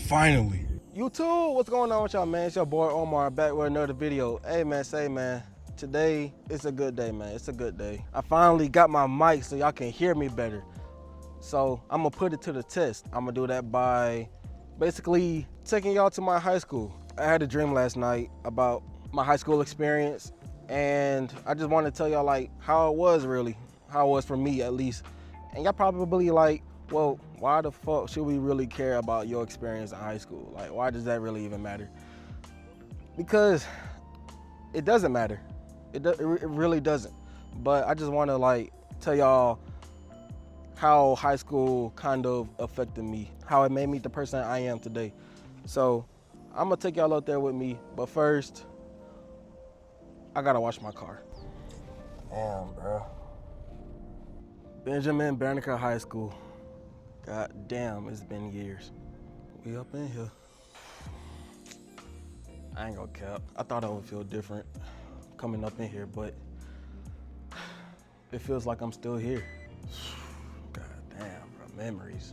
Finally. YouTube, what's going on with y'all, man? It's your boy Omar back with another video. Hey, man, today it's a good day, man. It's a good day. I finally got my mic so y'all can hear me better. So I'm gonna put it to the test. I'm gonna do that by basically taking y'all to my high school. I had a dream last night about my high school experience, and I just want to tell y'all like how it was really, how it was for me at least. And y'all probably like, well, why the fuck should we really care about your experience in high school? Like, why does that really even matter? Because it doesn't matter. It really doesn't. But I just want to like tell y'all how high school kind of affected me, how it made me the person I am today. So I'm gonna take y'all out there with me, but first, I gotta wash my car. Damn, bro. Benjamin Banneker High School. God damn, it's been years. We up in here. I ain't gonna cap. I thought I would feel different coming up in here, but it feels like I'm still here. God damn, bro, memories.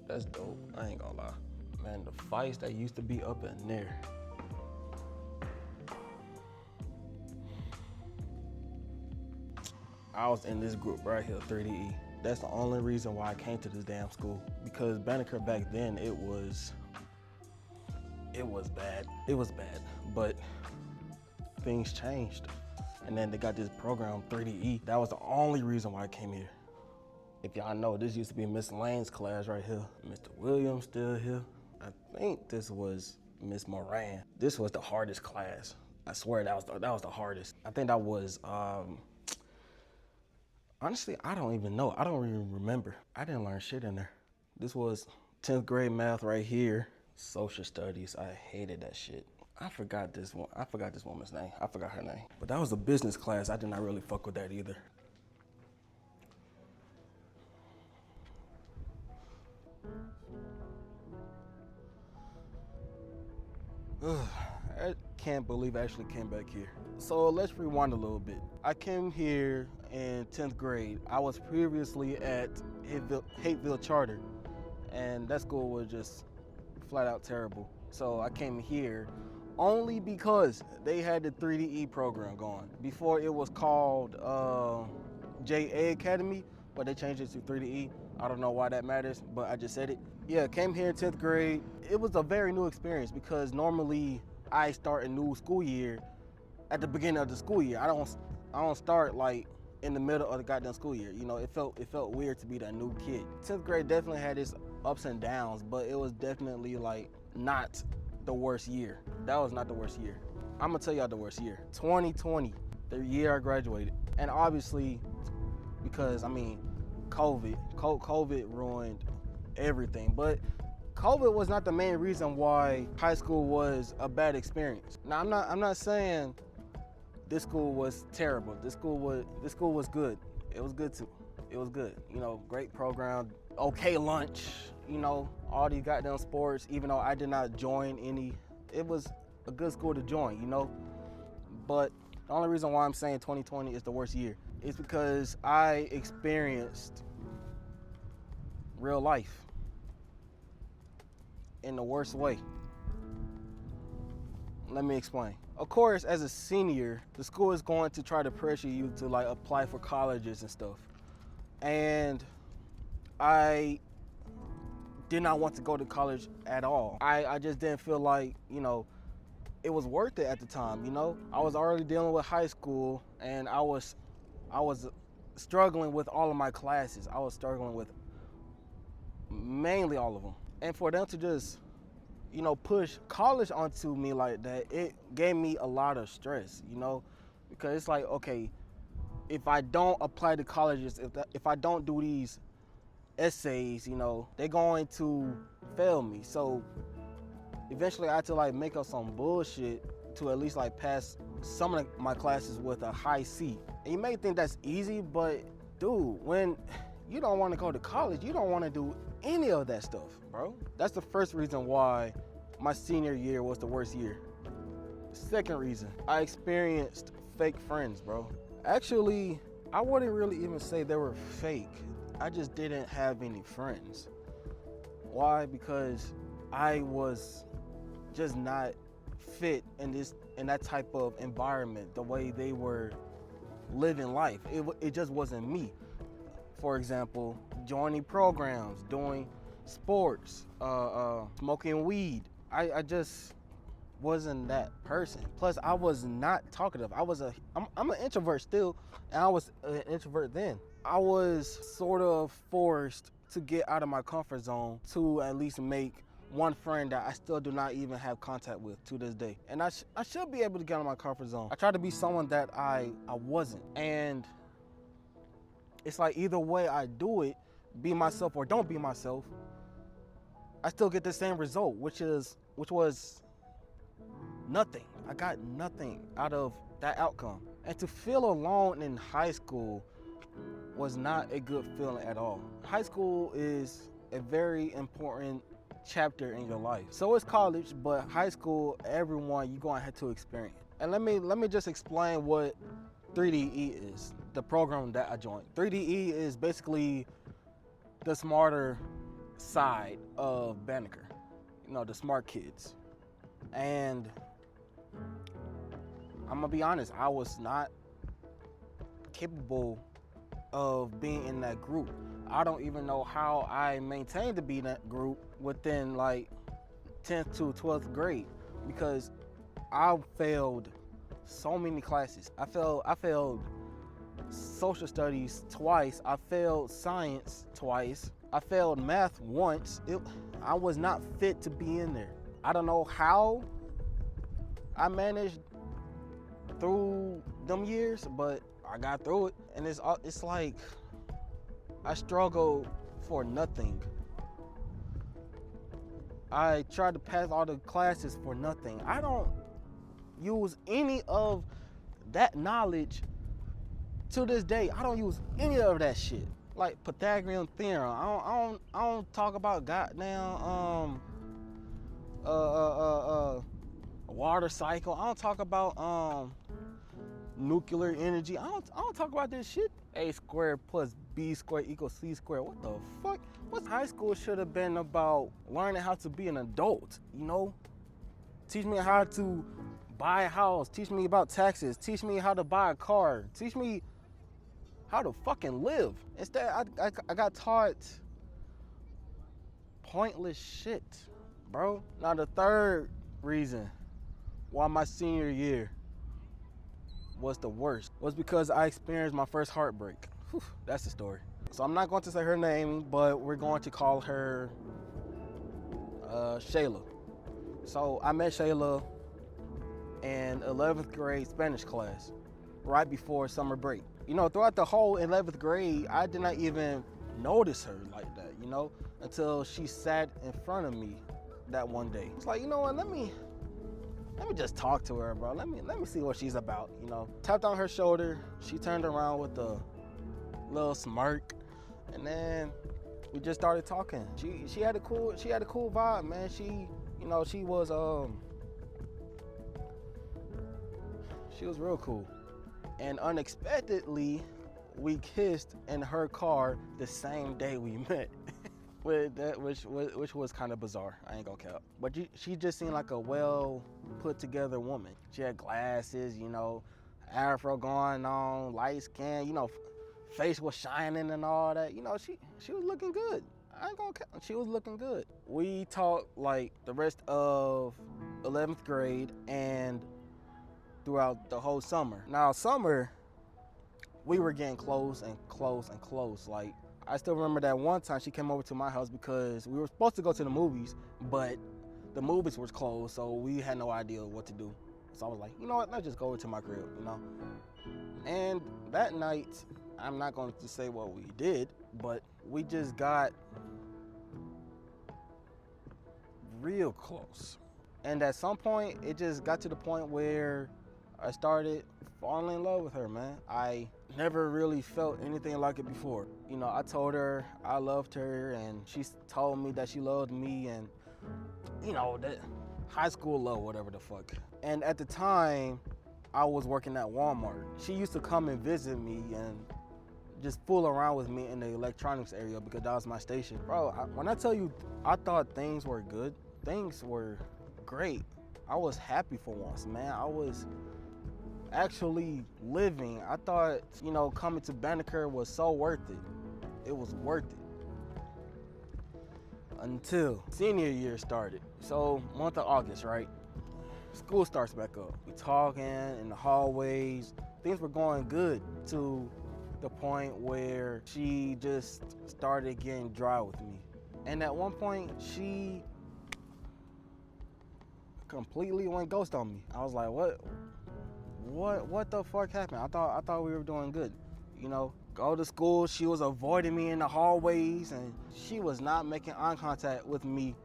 That's dope, I ain't gonna lie. Man, the fights that used to be up in there. I was in this group right here, 3DE. That's the only reason why I came to this damn school. Because Banneker back then, it was bad. It was bad, but things changed. And then they got this program, 3DE. That was the only reason why I came here. If y'all know, this used to be Miss Lane's class right here. Mr. Williams still here. I think this was Miss Moran. This was the hardest class. I swear that was the hardest. I think that was, honestly, I don't even know. I don't even remember. I didn't learn shit in there. This was 10th grade math right here. Social studies, I hated that shit. I forgot this woman's name. I forgot her name. But that was a business class. I did not really fuck with that either. I can't believe I actually came back here. So let's rewind a little bit. I came here in 10th grade. I was previously at Hateville Charter, and that school was just flat out terrible. So I came here only because they had the 3DE program going. Before it was called JA Academy, but they changed it to 3DE. I don't know why that matters, but I just said it. Yeah, came here in 10th grade. It was a very new experience because normally I start a new school year at the beginning of the school year. I don't start like in the middle of the goddamn school year. You know, it felt weird to be that new kid. 10th grade definitely had its ups and downs, but it was definitely like not the worst year. That was not the worst year. I'm gonna tell y'all the worst year. 2020, the year I graduated. And obviously, because I mean, COVID ruined everything. But COVID was not the main reason why high school was a bad experience. Now I'm not saying this school was terrible. This school was good. It was good too. It was good. You know, great program, okay lunch, you know, all these goddamn sports, even though I did not join any. It was a good school to join, you know? But the only reason why I'm saying 2020 is the worst year is because I experienced real life in the worst way. Let me explain. Of course, as a senior, the school is going to try to pressure you to like apply for colleges and stuff. And I did not want to go to college at all. I just didn't feel like, you know, it was worth it at the time, you know? I was already dealing with high school and I was struggling with all of my classes. I was struggling with mainly all of them. And for them to just, you know, push college onto me like that, it gave me a lot of stress, you know? Because it's like, okay, if I don't apply to colleges, if I don't do these essays, you know, they're going to fail me. So eventually I had to like make up some bullshit to at least like pass some of my classes with a high C. And you may think that's easy, but dude, when you don't want to go to college, you don't want to do any of that stuff, bro. That's the first reason why my senior year was the worst year. Second reason, I experienced fake friends, bro. Actually, I wouldn't really even say they were fake. I just didn't have any friends. Why? Because I was just not fit in that type of environment, the way they were living life. It just wasn't me. For example, joining programs, doing sports, smoking weed. I just wasn't that person. Plus, I was not talkative. I'm an introvert still, and I was an introvert then. I was sort of forced to get out of my comfort zone to at least make one friend that I still do not even have contact with to this day. And I should be able to get out of my comfort zone. I tried to be someone that I wasn't. And it's like either way I do it, be myself or don't be myself, I still get the same result, which was nothing. I got nothing out of that outcome. And to feel alone in high school was not a good feeling at all. High school is a very important chapter in your life. So is college, but high school, everyone, you're gonna have to experience. And let me just explain what 3DE is, the program that I joined. 3DE is basically the smarter side of Banneker, the smart kids. And I'm gonna be honest, I was not capable of being in that group. I don't even know how I maintained to be in that group within like 10th to 12th grade, because I failed so many classes. I failed social studies twice. I failed science twice. I failed math once. I was not fit to be in there. I don't know how I managed through them years, but I got through it. And it's like I struggled for nothing. I tried to pass all the classes for nothing. I don't use any of that knowledge to this day. I don't use any of that shit. Like Pythagorean theorem. I don't talk about goddamn water cycle. I don't talk about nuclear energy. I don't talk about this shit. A squared plus B squared equals C squared. What the fuck? What high school should have been about learning how to be an adult, Teach me how to buy a house. Teach me about taxes. Teach me how to buy a car. Teach me how to fucking live. Instead, I got taught pointless shit, bro. Now, the third reason why my senior year was the worst was because I experienced my first heartbreak. Whew, that's the story. So I'm not going to say her name, but we're going to call her Shayla. So I met Shayla in 11th grade Spanish class right before summer break. Throughout the whole 11th grade, I did not even notice her like that, until she sat in front of me that one day. It's like, you know what, let me just talk to her, bro. Let me see what she's about, Tapped on her shoulder. She turned around with a little smirk, and then we just started talking. She had a cool vibe, man. She was real cool. And unexpectedly, we kissed in her car the same day we met. Which was kind of bizarre. I ain't gonna cap. But she just seemed like a well put together woman. She had glasses, afro going on, light skin, face was shining and all that. She was looking good. I ain't gonna cap. She was looking good. We talked like the rest of 11th grade and throughout the whole summer. Now, summer, we were getting close and close and close. Like, I still remember that one time she came over to my house because we were supposed to go to the movies, but the movies were closed, so we had no idea what to do. So I was like, you know what, let's just go over to my crib, And that night, I'm not going to say what we did, but we just got real close. And at some point, it just got to the point where I started falling in love with her, man. I never really felt anything like it before. I told her I loved her, and she told me that she loved me, and that high school love, whatever the fuck. And at the time, I was working at Walmart. She used to come and visit me and just fool around with me in the electronics area because that was my station. Bro, when I tell you I thought things were good, things were great. I was happy for once, man. I was actually living. I thought, coming to Banneker was so worth it. It was worth it. Until senior year started. So, month of August, right? School starts back up. We talking in the hallways. Things were going good to the point where she just started getting dry with me. And at one point, she completely went ghost on me. I was like, what the fuck happened? I thought we were doing good. Go to school, she was avoiding me in the hallways and she was not making eye contact with me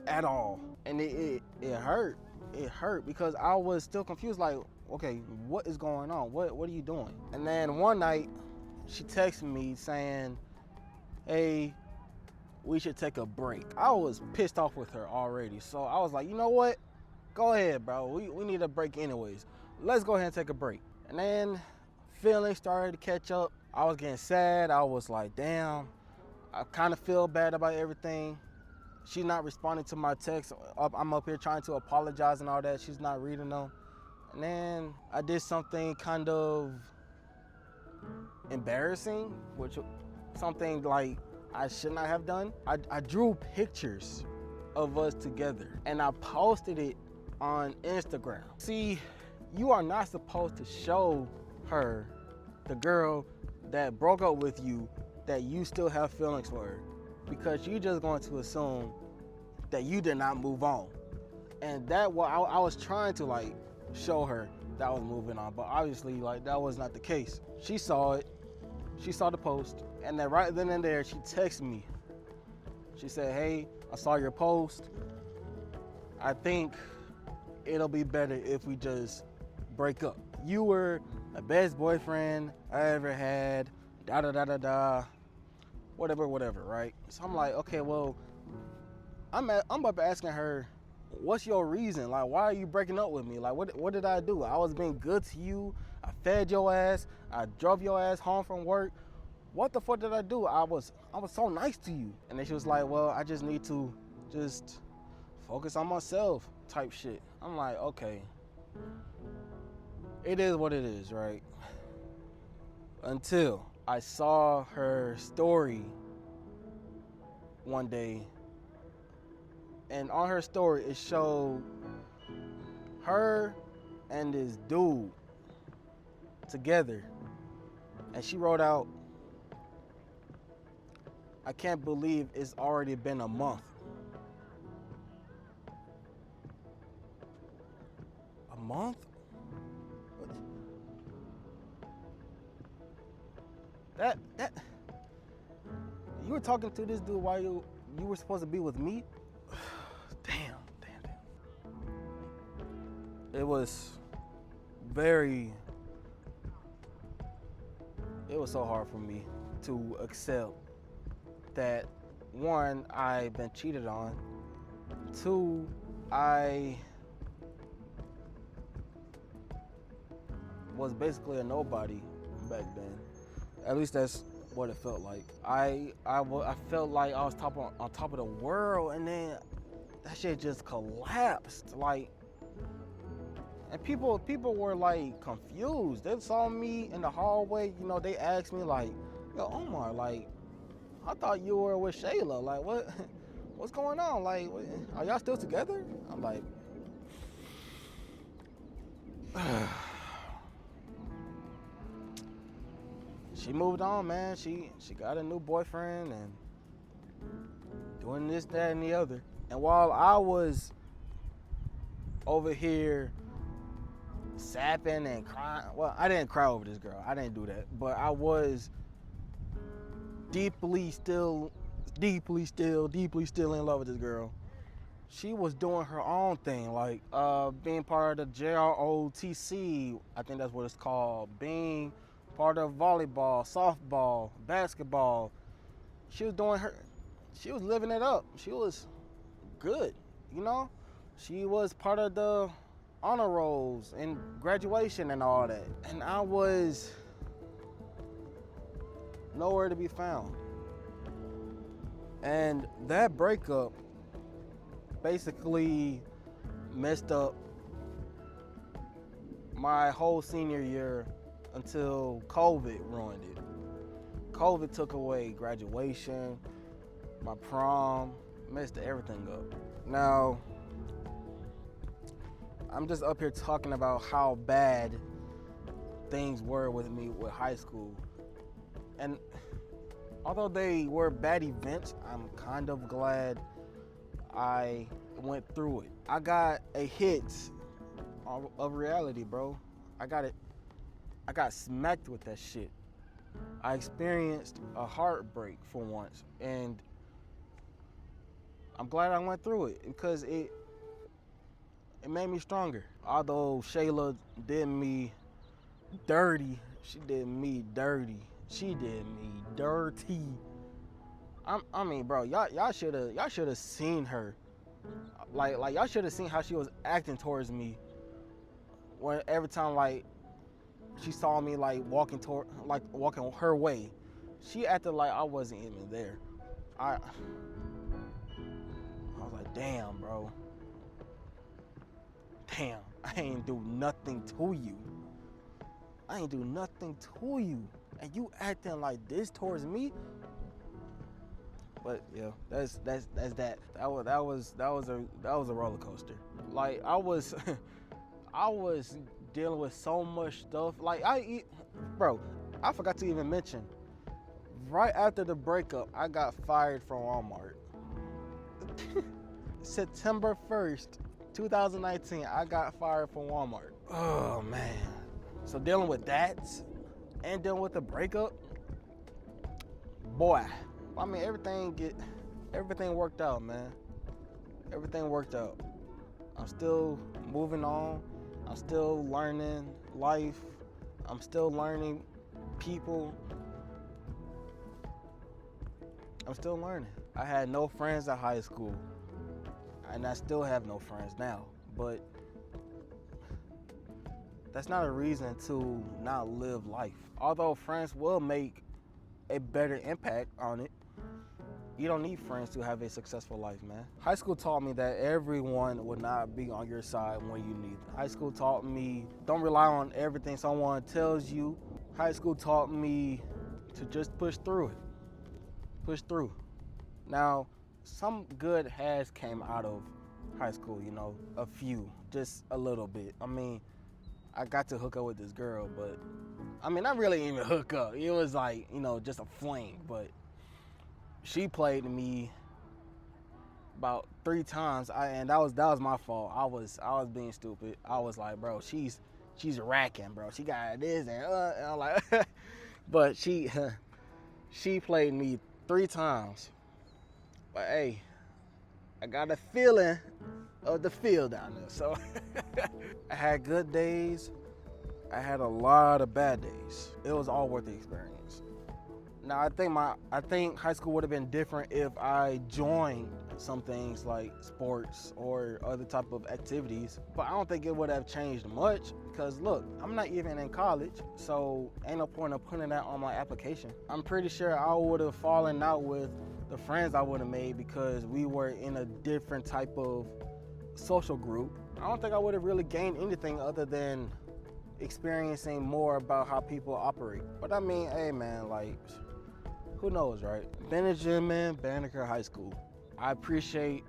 at all. And it hurt. It hurt because I was still confused, like, okay, what is going on? What are you doing? And then one night, she texted me saying, hey, we should take a break. I was pissed off with her already. So I was like, you know what? Go ahead, bro. We need a break anyways. Let's go ahead and take a break. And then feelings started to catch up. I was getting sad. I was like, damn, I kind of feel bad about everything. She's not responding to my texts. I'm up here trying to apologize and all that. She's not reading them. And then I did something kind of embarrassing, which something like I should not have done. I drew pictures of us together and I posted it on Instagram. See, you are not supposed to show her, the girl that broke up with you, that you still have feelings for her, because you're just going to assume that you did not move on. And that what I was trying to show her that I was moving on, but obviously that was not the case. She saw it, she saw the post, and then right then and there she texted me. She said, hey, I saw your post. I think it'll be better if we just break up. You were the best boyfriend I ever had, whatever, right? So I'm like, okay, well, I'm up asking her, what's your reason? Like, why are you breaking up with me? Like, what did I do? I was being good to you. I fed your ass. I drove your ass home from work. What the fuck did I do? I was so nice to you. And then she was like, well, I just need to just focus on myself type shit. I'm like, okay. It is what it is, right? Until I saw her story one day, and on her story it showed her and this dude together, and she wrote out, I can't believe it's already been a month. A month? That you were talking to this dude while you were supposed to be with me? Damn. It was so hard for me to accept that, one, I've been cheated on. Two, I was basically a nobody back then. At least that's what it felt like. I felt like I was on top of the world, and then that shit just collapsed. And people were confused. They saw me in the hallway. They asked me yo, Omar, I thought you were with Shayla. What's going on? Are y'all still together? I'm like, she moved on, man. She got a new boyfriend and doing this, that, and the other. And while I was over here sapping and crying, well, I didn't cry over this girl. I didn't do that. But I was deeply still in love with this girl. She was doing her own thing, being part of the JROTC, I think that's what it's called, being part of volleyball, softball, basketball. She was living it up. She was good, She was part of the honor rolls and graduation and all that. And I was nowhere to be found. And that breakup basically messed up my whole senior year until COVID ruined it. COVID took away graduation, my prom, messed everything up. Now, I'm just up here talking about how bad things were with me with high school. And although they were bad events, I'm kind of glad I went through it. I got a hit of reality, bro. I got smacked with that shit. I experienced a heartbreak for once, and I'm glad I went through it because it made me stronger. Although Shayla did me dirty, she did me dirty. I mean, bro, y'all should have seen her. Like y'all should have seen how she was acting towards me. When every time like she saw me like walking her way, she acted like I wasn't even there. I was like, damn, bro. Damn, I ain't do nothing to you. And you acting like this towards me? But yeah, that's that. That was a roller coaster. Like I was dealing with so much stuff. Like bro, I forgot to even mention. Right after the breakup, I got fired from Walmart. September 1st, 2019, I got fired from Walmart. Oh man. So dealing with that and dealing with the breakup, boy. I mean, everything worked out, man. Everything worked out. I'm still moving on. I'm still learning life. I'm still learning people. I'm still learning. I had no friends at high school, and I still have no friends now. But that's not a reason to not live life. Although friends will make a better impact on it, you don't need friends to have a successful life, man. High school taught me that everyone would not be on your side when you need them. High school taught me don't rely on everything someone tells you. High school taught me to just push through it. Push through. Now, some good has came out of high school, you know, a few, just a little bit. I mean, I got to hook up with this girl, but I mean, not really even hook up. It was like, you know, just a fling, but she played me about 3 times, and that was my fault. I was being stupid. I was like, bro, she's racking, bro. She got this and I'm like, but she played me 3 times. But hey, I got a feeling of the feel down there. So I had good days. I had a lot of bad days. It was all worth the experience. Now I think high school would have been different if I joined some things like sports or other type of activities, but I don't think it would have changed much because look, I'm not even in college, so ain't no point of putting that on my application. I'm pretty sure I would have fallen out with the friends I would have made because we were in a different type of social group. I don't think I would have really gained anything other than experiencing more about how people operate. But I mean, hey man, like, who knows, right? Benjamin Banneker High School. I appreciate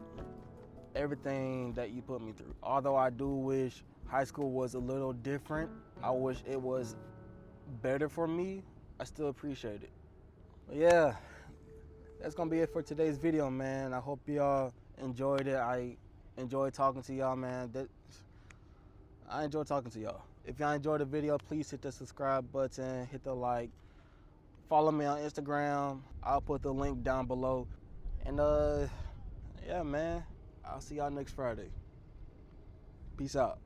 everything that you put me through. Although I do wish high school was a little different, I wish it was better for me, I still appreciate it. But yeah, that's gonna be it for today's video, man. I hope y'all enjoyed it. I enjoyed talking to y'all, man. I enjoy talking to y'all. If y'all enjoyed the video, please hit the subscribe button, hit the like. Follow me on Instagram. I'll put the link down below. And yeah, man, I'll see y'all next Friday. Peace out.